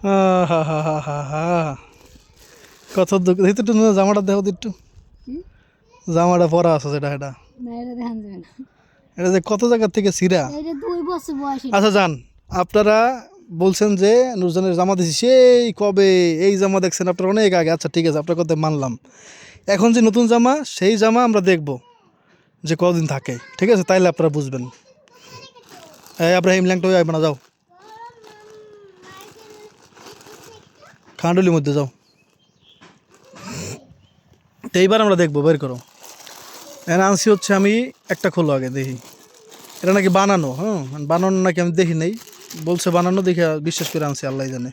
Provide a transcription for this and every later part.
হা হা হা হা হা, কত দুঃখ। এই তো একটু জামাটা দেখো তো একটু, জামাটা পরা আছে যেটা, এটা না এটা দেখান যাবে না, এটা যে কত জায়গা থেকে ছিঁড়া। এটা 2 বছর বয়স। আচ্ছা যান, আপনারা বলছেন যে নুরজানের জামা দিছি সেই কবে, এই জামা দেখছেন আপনারা অনেক আগে। আচ্ছা ঠিক আছে, আপনার কথা মানলাম। এখন যে নতুন জামা, সেই জামা আমরা দেখব যে কদিন থাকে, ঠিক আছে? তাইলে আপনারা বুঝবেন। এই আব্রাহিম ল্যাংটা হয়ে আইবা না, যাও খান্ডুলির মধ্যে যাও। তো এইবার আমরা দেখবো, বের করো। এখানে আনছি হচ্ছে, আমি একটা খোলো আগে দেখি। এটা নাকি বানানো, হ্যাঁ বানানো নাকি, আমি দেখি নাই। বলছে বানানো, দেখে বিশ্বাস করে আনছি, আল্লাহ জানে।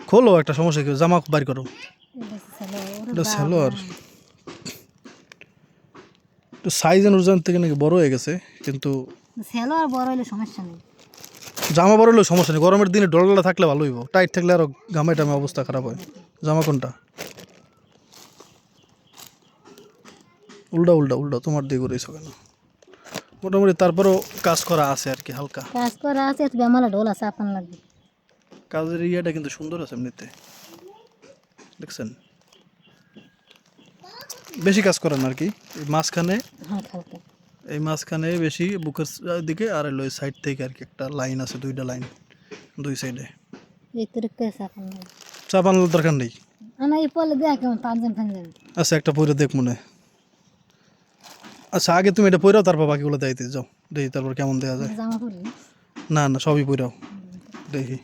খোলো, একটা সমস্যা কি, জামা বাইর করো। এটা সালোয়ার, একটু সাইজ অনুযায়ী থেকে নাকি বড় হয়ে গেছে, কিন্তু সালোয়ার বড় হলে সমস্যা নেই। জামা বড় হলেও সমস্যা নেই। গরমের দিনে ডলাডলা থাকলে ভালো হইব, টাইট থাকলে আরো ঘামে টামে অবস্থা খারাপ হয়। জামা কোনটা? উল্টা উল্টা উল্টা, তোমার দিয়ে ঘুরেছো কেন? মোটামুটি তারপরেও কাজ করা আছে আর কি, হালকা কাজ করা আছে, বেমালা ঢোল আছে, আপনার লাগবে। কাজের ইয়েটা কিন্তু সুন্দর আছে এমনিতে, দেখছেন? বেশি কাজ করেন আর কি এই মাঝখানে, হ্যাঁ হালকা। এই মাঝখানে বেশি বুকের দিকে, আর এলো এই সাইড থেকে আর কি একটা লাইন আছে, দুইটা লাইন দুই সাইডে। এই তরিকা আছে আপনার লাগবে। চাপানোর দরকার নেই। আমার এই পলে দেখ কেমন পাঁচজন ফাঁকজন। আচ্ছা একটা পরে দেখ মনে। আচ্ছা আগে তুমি এটা পইরাও, তারপর বাকিগুলো দেখাইতে যাও, দেখি তারপর কেমন দেখা যায়। জামা পরি না না, সবই পইরাও, দেখি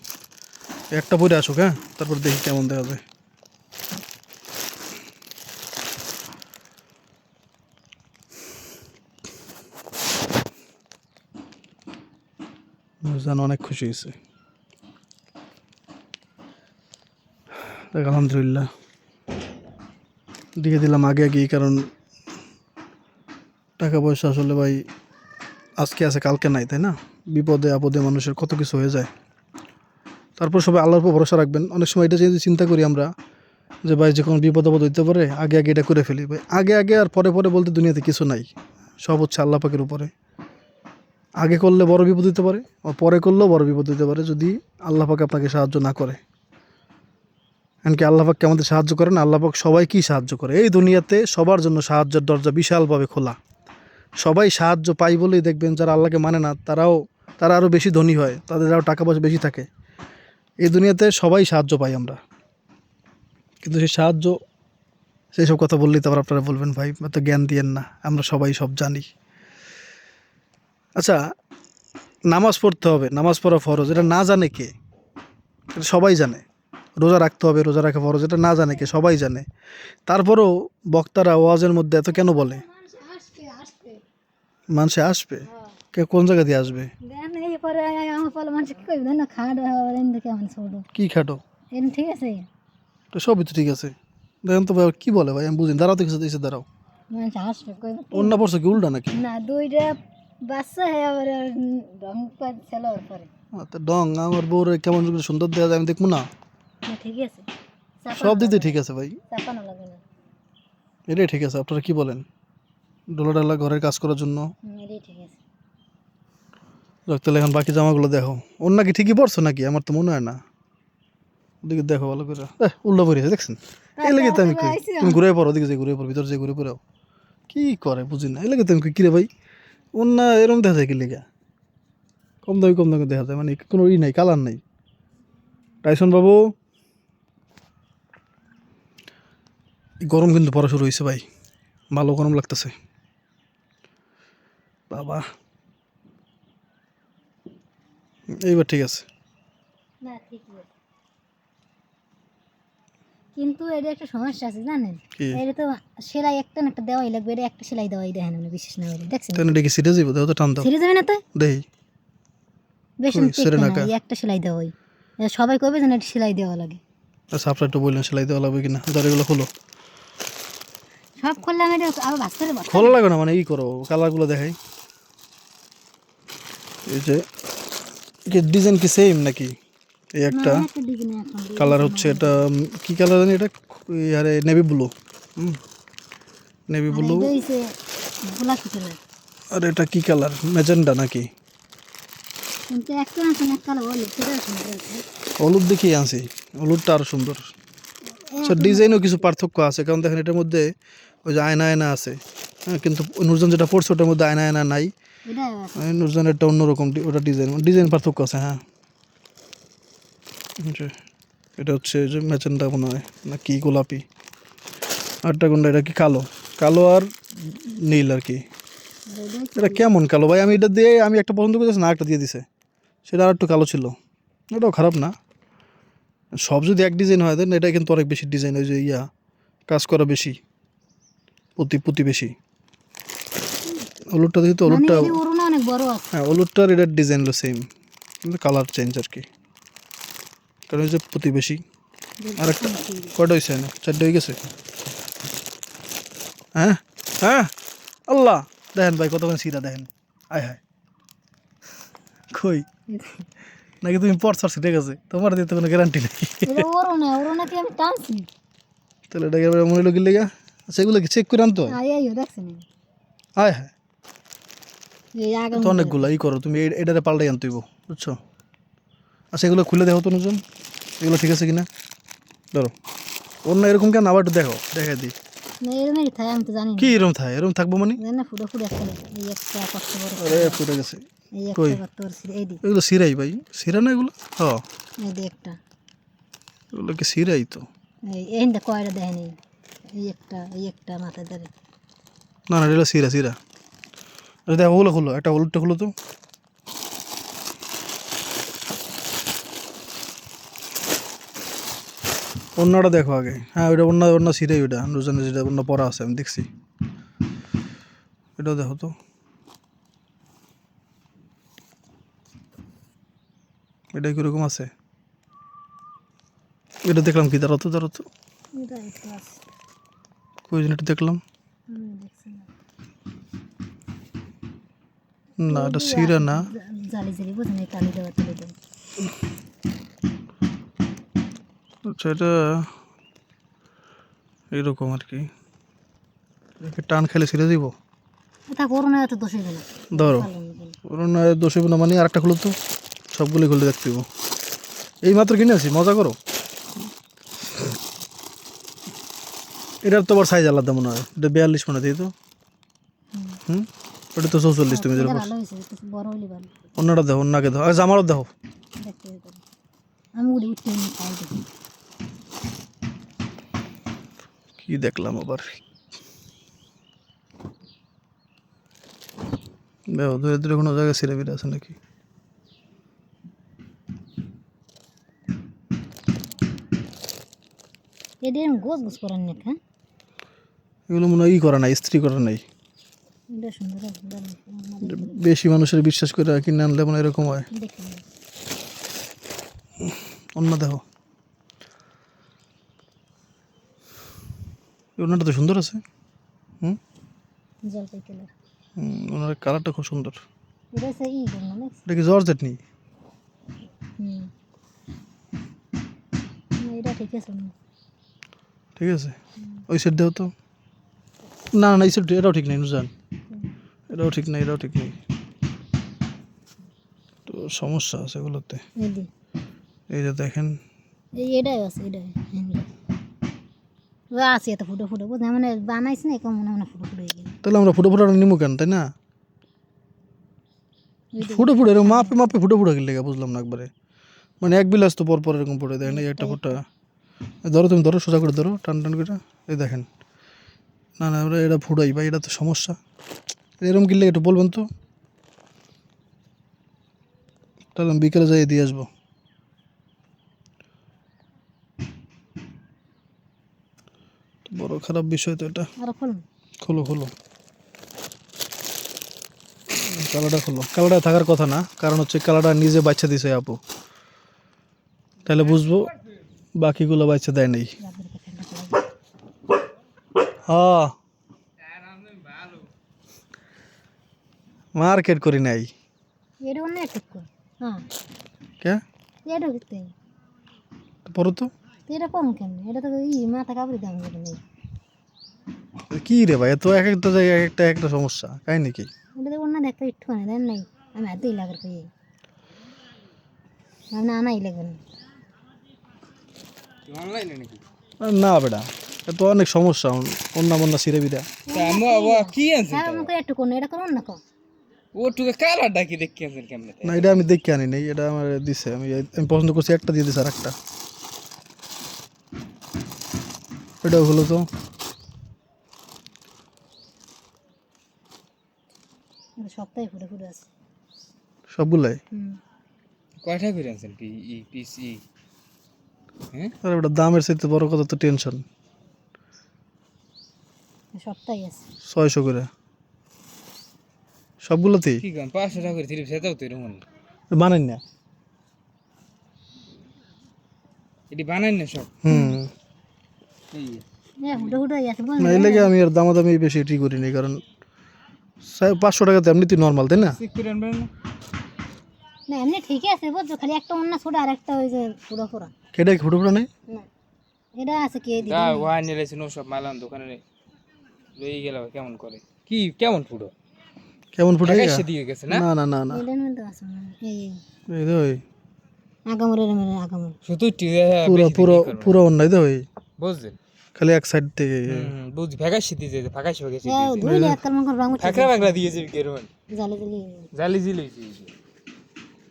একটা পরে আসুক, হ্যাঁ তারপর দেখি কেমন দেখা যায়। জান অনেক খুশি হয়েছে, দেখ আলহামদুলিল্লাহ। দিয়ে দিলাম আগে আগে, কারণ টাকা পয়সা আসলে ভাই আজকে আছে কালকে নাই, তাই না? বিপদে আপদে মানুষের কত কিছু হয়ে যায়। তারপর সবাই আল্লাহর উপর ভরসা রাখবেন। অনেক সময় এটা যদি চিন্তা করি আমরা, যে ভাই যে কোনো বিপদ আপদ হইতে পারে, আগে আগে এটা করে ফেলি ভাই। আগে আগে আর পরে পরে বলতে দুনিয়াতে কিছু নাই, সব হচ্ছে আল্লাহ পাকের উপরে। আগে করলে বড় বিপদ হতে পারে, আর পরে করলেও বড় বিপদ হতে পারে যদি আল্লাহ পাক আপনাকে সাহায্য না করে। এমনকি আল্লাহ পাক আমাদের সাহায্য করেন, আল্লাহ পাক সবাইকেই সাহায্য করে। এই দুনিয়াতে সবার জন্য সাহায্যের দরজা বিশালভাবে খোলা। সবাই সাহায্য পাই বলেই দেখবেন যারা আল্লাহকে মানে না, তারা আরও বেশি ধনী হয়, তাদের আরও টাকা পয়সা বেশি থাকে। এই দুনিয়াতে সবাই সাহায্য পাই আমরা, কিন্তু সেই সাহায্য, সেই সব কথা বললেই তো আবার আপনারা বলবেন ভাই এত জ্ঞান দিয়েন না, আমরা সবাই সব জানি। আচ্ছা, নামাজ পড়তে হবে, নামাজ পড়া ফরজ, এটা না জানে কে? এটা সবাই জানে। রোজা রাখতে হবে, রোজা রাখা ফরজ, এটা না জানে কে? সবাই জানে। তারপরেও বক্তারা ওয়াজের মধ্যে এত কেন বলে? মানুষে আসবে, কে কোন জায়গা দিয়ে আসবে? এই পরে আমার পলে মানুষ কি করবে না, খাট দেখে আমার ছোট কি খাটো? এরকম ঠিক আছে। তো সবই তো ঠিক আছে, দেখেন তো ভাই কি বলে ভাই, আমি বুঝি। দাঁড়াও তো কিছু দিয়েছে, দাঁড়াও। মানুষ আসবে কইবে কি? অন্য পড়ছে কি উল্টা নাকি? না দুইটা বাচ্চা হয়ে আবার রং ছেলে পরে। তো ডং আমার বউরে কেমন করে সুন্দর দেওয়া যায়, আমি দেখবো না? না ঠিক আছে, সব দিতে ঠিক আছে ভাই, চাপানো লাগে না। এটাই ঠিক আছে। আপনারা কি বলেন? ডোলা ডালা ঘরের কাজ করার জন্য এটাই ঠিক আছে। তাহলে এখন বাকি জামাগুলো দেখো, ওর নাকি ঠিকই পড়ছো নাকি? আমার তো মনে হয় না। ওদিকে দেখো ভালো করে, উল্টো পড়েছে দেখছেন? এই লেগে তো আমি কই, তুমি ঘুরে পড়ো, ওদিকে যে ঘুরে পড়ো, ভিতরে যে ঘুরে পড়াও কি করে বুঝি না। এই লেগে তো আমি কই, কিরে ভাই ওর না এরকম দেখা যায় কি লেগা? কম দামি দেখা যায়, মানে কোনো নাই, কালার নাই। টাইসন বাবু, গরম কিন্তু পড়া শুরু হয়েছে ভাই, ভালো গরম লাগতেছে বাবা। এইবার ঠিক আছে। না ঠিকই আছে, কিন্তু এটা একটা সমস্যা আছে জানেন? এটা তো সেলাই একটা না একটা দেওয়াই লাগবে, এটা একটা সেলাই দেওয়াই দেখেন না বিশেষ না হলে দেখছেন তাই না, দেখি সিটে যাবো, দেখো তো টান দাও, ছিঁড়ে যাবে না তো দেখি বেশি টেকবে না, এই একটা সেলাই দেওয়াই। সবাই কবে যেন একটা সেলাই দেওয়া লাগে। আচ্ছা আপনার একটু বললেন সেলাই দেওয়া লাগবে কিনা, দাঁড়িয়েগুলো খোলো। সব করলাম, এটা আবার ভাস করে বসা খোলা লাগবে না, মানে ই করো, কালারগুলো দেখাই। এই যে ডিজাইন কি সেম নাকি? এই একটা একটা ডিজাইন এখন কালার হচ্ছে, এটা কি কালার জানি, এটা আরে নেভি ব্লু, নেভি ব্লু। হইছে গোলাপি কালার। আর এটা কি কালার, ম্যাজেন্ডা নাকি? কিন্তু একটা আছে না কালো বলে সেটা সুন্দর আছে হলুদ দেখেই আনছি, হলুদটা আরও সুন্দর। আচ্ছা ডিজাইনও কিছু পার্থক্য আছে, কারণ দেখেন এটার মধ্যে ওই যে আয়না আয়না আছে, হ্যাঁ, কিন্তু নুরজান যেটা পড়ছে ওটার মধ্যে আয়না আয়না নাই। এটা আছে নুরজানেরটা অন্যরকম, ওটা ডিজাইন ডিজাইন পার্থক্য আছে। হ্যাঁ যে এটা হচ্ছে যে ম্যাচেন্ডা মনে হয় না কি গোলাপি, আরটা কোনটা, এটা কি কালো, কালো আর নীল আর কি। এটা কেমন কালো ভাই, আমি এটা দিয়ে আমি একটা পছন্দ করেছি না, একটা দিয়ে দিছে, সেটা আর একটু কালো ছিল, এটাও খারাপ না। সব যদি এক ডিজাইন হয় দেন এটা কিন্তু অনেক বেশি ডিজাইন, ওই যে ইয়া কাজ করা বেশি, পুঁতি পুঁতি বেশি। হলুদটা দেখি তো, মানে হলুদটা এর ওড়না অনেক বড় আছে হ্যাঁ হলুদটার এটার ডিজাইন হলো সেম, কিন্তু কালার চেঞ্জ আর কি, কারণ ওই যে পুঁতি বেশি। আর একটা কয়টা হয়েছে না, 4টে হয়ে গেছে। হ্যাঁ হ্যাঁ আল্লাহ, দেখেন ভাই কতক্ষণ সিরা দেখেন, আয় হায় কই নাকি তুমি পড়ছার ঠিক আছে, তোমার দিতে কোনো গ্যারান্টি নেই। এটা ওড়না কি আমি টানছি তাহলে এটাকে এবার মনে লোক লেগা, আচ্ছা এগুলো কি চেক করে আনতো? আইও দেখছেন আয় হ্যাঁ, এই আগে তো অনেকগুলো ই করো তুমি, এটারে পাল্টাই আনতে হইব, বুঝছো? আচ্ছা এগুলো খুলে দেখো তো নজন, এগুলো ঠিক আছে কিনা, ধরো অন্য এরকম কেন, আবার একটু দেখো, দেখাই দিই না এরকমই থাকে আমি তো জানি না কি এরকম থাকে, এরকম থাকবো মানে? জানি না ফুটো ফুটো একটা এই একটা কত বড় আরে ফুটে গেছে, এই কই? একটা কত বড় এই দি এগুলো সিরাই ভাই, সিরা না এগুলো? হ্যাঁ এই দি একটা এগুলো কি সিরাই তো? এইটা কয়টা দেখেন এই একটা মাথায় ধরে না না এগুলো সিরা সিরা। আচ্ছা দেখো ওগুলো খুলো, একটা হলুদটা খুলো তো, অন্যটা দেখো আগে। হ্যাঁ ওইটা অন্য অন্য সিরাই, ওইটা রোজানের যেটা অন্য পরা আছে আমি দেখছি, এটাও দেখো তো, এটা কীরকম আছে, এটা দেখলাম কি, দাঁড়াতো দাঁড়াতো, এটা একটা আছে কই যেন এটা দেখলাম, আমি দেখছি না না এটা সিরা না। জালি জালি বুঝুন এই কালি দেওয়া তুলে দেবো আচ্ছা এটা এইরকম আর কি, একে টান খেলে ছিঁড়ে দিব, তা করো না এত দোষ হইবে না ধরো ওরম দোষ হইব না মানে, আর একটা খুলো তো, সবগুলি খুলে দেখতে হইব, এই মাত্র কিনে আছি, মজা করো। এটার তো আবার সাইজ আলাদা মনে হয়, এটা 42 মনে হয়, তো হুম ওটা তো 44 তুমি যেটা এটা বলছো। ভালো হয়েছে একটু বড় হইলে ভালো অন্যটা দেখো, অন্যকে দেখো, আর জামারও দেখো, দেখতে হবে আমি উড়ি উঠতে খাই দেখি কি দেখলাম আবার, দেখো ধীরে ধীরে কোনো জায়গায় ছিঁড়ে বেড়ে আছে নাকি, এটা এরকম গোছ গোছ করেন না হ্যাঁ এগুলো মনে হয় ই করা নাই, ইস্ত্রি করা নাই, এটা সুন্দর আছে বেশি মানুষের বিশ্বাস করে কিনে আনলে মানে এরকম হয়। দেখি অন্য দেখো, এই ওনাটা তো সুন্দর আছে, হুম জলপাই কালার ওনার কালারটা খুব সুন্দর। এটা হচ্ছে ই করুন না এটা কি জর্জেট নেই? হুম না, এটা ঠিক আছে না ঠিক আছে ওই সেট দেও তো, না না এই সেট এটাও ঠিক নেই নুজান, এটাও ঠিক নেই, এটাও ঠিক নেই, তো সমস্যা আছে এগুলোতে। এই দি এই যে দেখেন, এটাই আছে এটাই ও আছে এত ফুটো ফুটো বুঝলি মানে বানাইছি না এরকম মনে মনে ফুটো ফুটো হয়ে গেল তাহলে আমরা ফুটো ফুটো নিমু কেন, তাই না? ফুটো ফুটো এরকম মাপে মাপে ফুটো ফুটো গেলে বুঝলাম না একবারে, মানে এক বিলাস তো পর পর এরকম পড়ে দেখেন, এই একটা ফুটা, ধরো তুমি ধরো সোজা করে ধরো, টান টান করে, এই দেখেন, না না ওরা এটা ফুটাই ভাই, এটা তো সমস্যা, এরকম কিনলে একটু বলবেন তো, তাহলে আমি বিকেলে যাই দিয়ে আসবো। বড় খারাপ বিষয় তো এটা, আর ফলন খোলো খোলো, কালারটা খোলো, কালারটা থাকার কথা না, কারণ হচ্ছে কালারটা নিজে বাচ্চা দিছে আপু, তাহলে বুঝবো, বাকিগুলো বাচ্চা দেয় নাই। হ্যাঁ মার্কেট করি নাই, এটা অন্য ঠিক কর হ্যাঁ কে এটা করতে পড়ো তো, এটা কম কেন এটা তো ই মাথা কাপড়ি দাম করে নেই কি রে ভাই, তো এক একটা জায়গায় এক একটা একটা সমস্যা, তাই নাকি? এটা তো অন্য দেখতে একটু মানে দেন নাই আমি হাতেই লাগার কই আপনি আনাই লাগবে না। অনলাইনে নাকি না বেটা এ তো অনেক সমস্যা অন্য মন্না সিরে বিরা কি আনছেন স্যার আমাকে একটু কোন এটা করুন না কম। ও টুকে কালারটা কি দেখি আনছেন কেমনে না এটা আমি দেখে আনি নাই, এটা আমার দিছে, আমি পছন্দ করছি একটা দিয়ে দিছে আর একটা। এটাও হলো তো সপ্তাহে ফুটে ফুটে আছে। সবগুলাই। কয়টা করে আনছেন পিসি হ্যাঁ আরে বেটা দামের চাইতে বড় কথা তো টেনশন। সপ্তাহে আছে 600 করে সবগুলোতেই। কি গান 500 টাকা করে থ্রি সেটাও তো এরকম বানাই না। এটি বানাই না সব এই ফুটে ফুটে আছে না এই লেগে আমি আর দামাদামি বেশি এটি করি নি, কারণ 500 টাকাতে এমনিতেই নর্মাল তাই না। চেক করে আনবেন না না এমনি ঠিকই আছে বুঝছো, খালি একটা অন্য ছোট আর একটা ওই যে পুরো পুরা কেটে ফুটো ফুটো নেই। না এটা আছে কি দা ওয়াই নিলেছেন সব মালান দোকানে লই গেল কেমন করে কি কেমন ফুটো কেমন ফুটে এসে দিয়ে গেছে না না না না না এটার মধ্যে আছে এই এই তো ওই আগামরের মানে আগামর শুধু পুরো পুরো পুরো অন্যায় তো ওই বুঝছেন খালি এক সাইড থেকে। বুঝ ভাগাইছে দিয়ে ভাগাইছে ভাগাইছে দুই এক কাল মন রং উঠে ফাকরা ফাকরা দিয়েছে কেরন জালে জালে জালি জিলইছে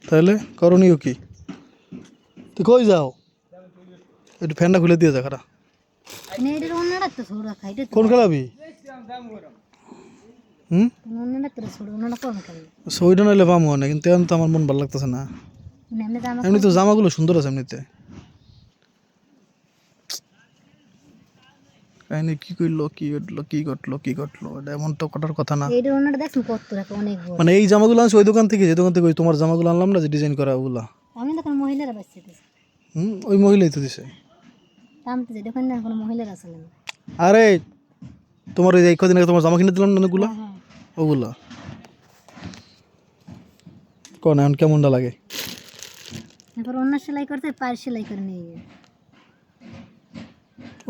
তাহলে করণীয় কি? তুই কই যাও? একটু ফ্যানটা খুলে দিয়ে যা খারা। মানে এটার অন্যটা তো ছোট খাইতে কোন খেলাবি? অন্যটা তো ছোট অন্যটা কোন খাই সইটা নাইলে পামো না, কিন্তু এখন তো আমার মন ভালো লাগতেছে না। মানে এমনি জামা এমনি তো জামাগুলো সুন্দর আছে এমনিতে। কাহিনি কি করলো কি ঘটলো এটা এমন তো কটার কথা না। এইটার অন্যটা দেখছেন কত টাকা অনেক বড়। মানে এই জামাগুলো আনছি ওই দোকান থেকে, যে দোকান থেকে ওই তোমার জামাগুলো আনলাম না, যে ডিজাইন করা ওগুলা। আমি দেখুন মহিলারা বাচ্চা দিছে ওই মহিলাই তো দিছে। দাম তো দেখুন না কোনো মহিলার আছে না। আরে তোমার ওই যে কদিন আগে তোমার জামা কিনে দিলাম না অনেকগুলা, ওগুলা কোন এখন কেমনটা লাগে? এরপর অন্য সেলাই করতে পায়ের সেলাই করে নিয়ে গিয়ে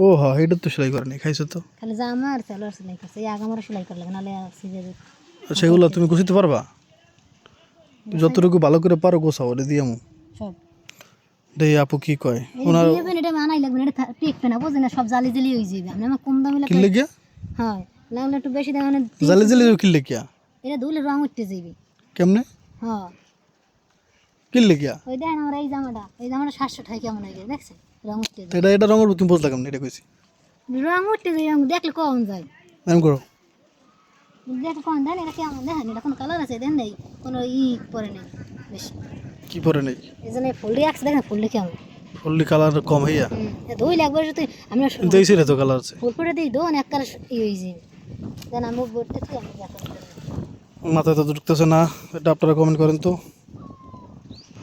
ও হ্যাঁ এটা তো সেলাই করে নি, খাইছো তো। খালি জামা আর সালোয়ার সেলাই করছে, এই আগামরা সেলাই করে লাগে নাহলে আর সিজে সেগুলো তুমি গুছিতে পারবা? যতটুকু ভালো করে পারো গোছাও, এটা দিয়ে আমু সব দেই। আপু কি কয় এই দিবেন, এটা মানাই লাগবে না, এটা টিকবে না বুঝেন না, সব জালি জালি হয়ে যাবে। আপনি আমার কম দামে কিনলে গিয়া হয় লাগলে একটু বেশি দাম মানে জালি জালি কিনলে গিয়া এটা ধুলে রং উঠতে যাবে। কেমনে হ্যাঁ কিনলে গিয়া? ওই দেখেন আমরা এই জামাটা 700 টাকা কেমন হয়ে গেছে দেখছেন, রং উঠতে যাবে। এটা রঙের তুমি বুঝলা কেমন? এটা কইছি রং উঠতে যাবে, দেখলে কম যায়। এমন করো। দেখে কোন দেন এটা কেমন দেখেন, এটা কোনো কালার আছে দেন নেই, কোনো পরে নেই বেশি। কি পরে নেই? এই জন্য ফুলটি আছে দেখেন, ফুলটি কেমন ফুললি কালার কম হইয়া, ধুই লাগবে যদি আমরা কিন্তু এই সেটা তো কালার আছে। ফুল ফুটে দিই দোন এক কালার হয়ে যাবে। দেন আমি বলতে কি আমি দেখো মাথায় তো ঢুকতেছে না। এটা আপনারা কমেন্ট করেন তো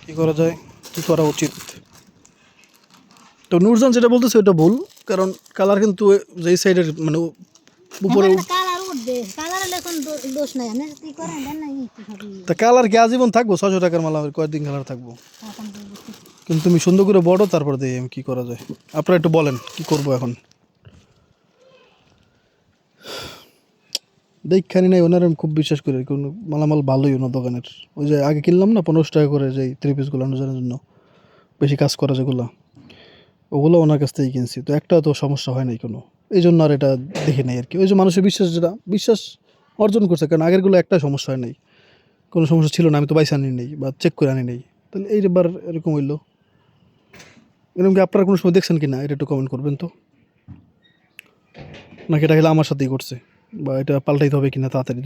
কি করা যায়, কি করা উচিত। তো নূরজান যেটা বলতেছে ওটা ভুল, কারণ কালার কিন্তু যেই সাইডের মানে উপরে কালার উঠবে, কালার হলে এখন দোষ নাই। আপনি কি করেন দেন না কি হবে তা কালার কি আজীবন থাকবো? 600 টাকার মালা কয়েকদিন কালার থাকবো, কিন্তু তুমি সুন্দর করে বড় তারপর দিয়ে আমি কি করা যায় আপনারা একটু বলেন কি করব এখন। দেখখানি নাই ওনার, আমি খুব বিশ্বাস করি কোনো মালামাল ভালোই ওনার দোকানের। ওই যে আগে কিনলাম না 1500 টাকা করে যে 3 পিসগুলো অনুযায়ীর জন্য বেশি কাজ করা যেগুলো, ওগুলো ওনার কাছ থেকেই কিনছি। তো একটা তো সমস্যা হয় নাই কোনো, এই জন্য আর এটা দেখি নাই আর কি। ওই যে মানুষের বিশ্বাস, যেটা বিশ্বাস অর্জন করছে, কারণ আগেরগুলো একটা সমস্যা হয় নাই, কোনো সমস্যা ছিল না, আমি তো বাইসে আনি নেই বা চেক করে আনি নেই। তাহলে এইবার এরকম হইলো। এরকম কি আপনারা কোনো সময় দেখছেন কি না, এটা একটু কমেন্ট করবেন তো। নাকি এটা হলে আমার সাথেই করছে, বা এটা পাল্টাইতে হবে কিনা তাড়াতাড়ি।